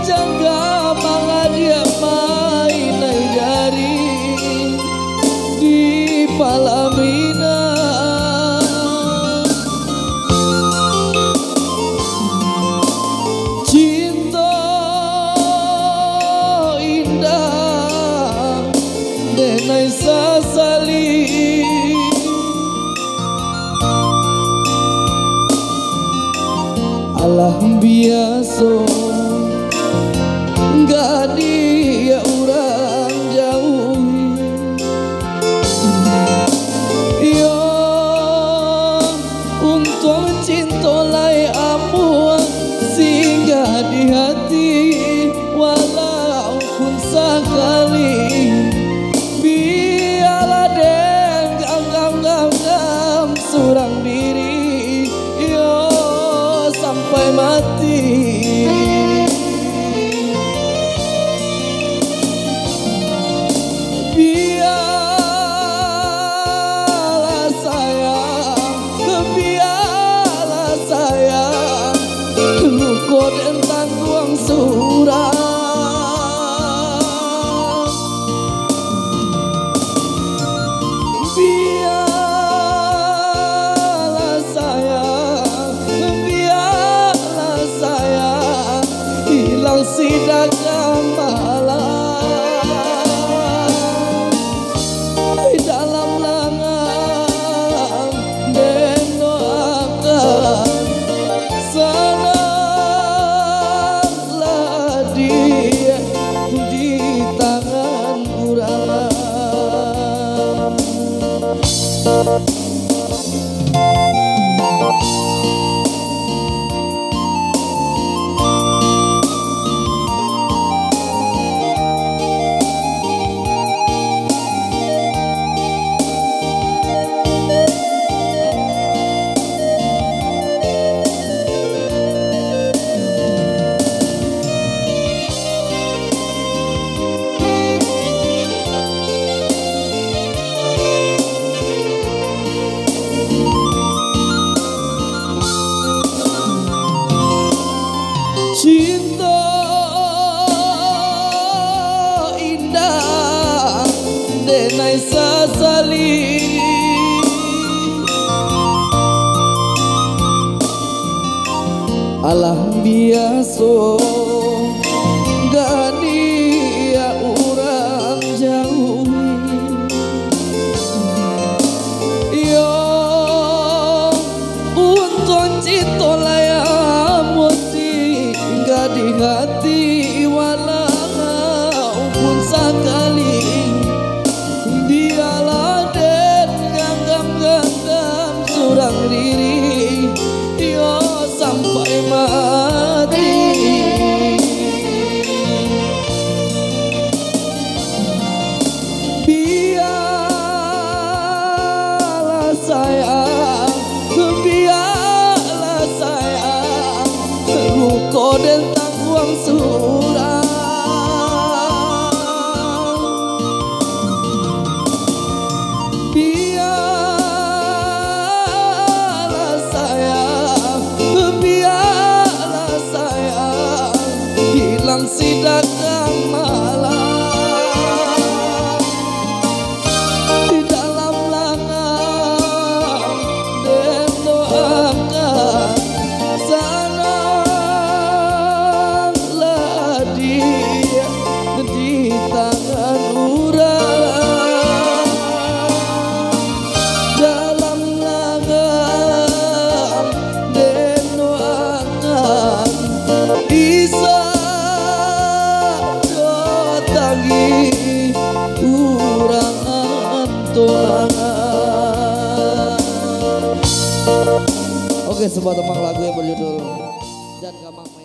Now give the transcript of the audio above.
jangka mangadia mainai jari di Palamina. Cinta indah denai sasali alah biasa gak dia urang jauhi. Yo untuk cinta lai amuan singgah di hati walaupun sekali. Biarlah denggang surang diri yo sampai mati. Biarlah sayang luko dan tangguang surang. Biarlah sayang hilang sidak malam di dalam langang dan doakan sananglah dia di tangan urang. Cinta indah denai sasali alah biasa gak dia urang jauhi. Yo untuk cinta layamu singgah di hati walaupun sekali. Biarlah denggang surang diri yo sampai mati. Biarlah sayang luko dan tangguang surang. Biarlah sayang hilang sidak malam di dalam langang dan doakan sananglah dia di tangan urang. Dalam langang dan doakan bisa datangi urang tuangan. Oke, sebuah tembang lagu yang berjudul Jangan Gampang.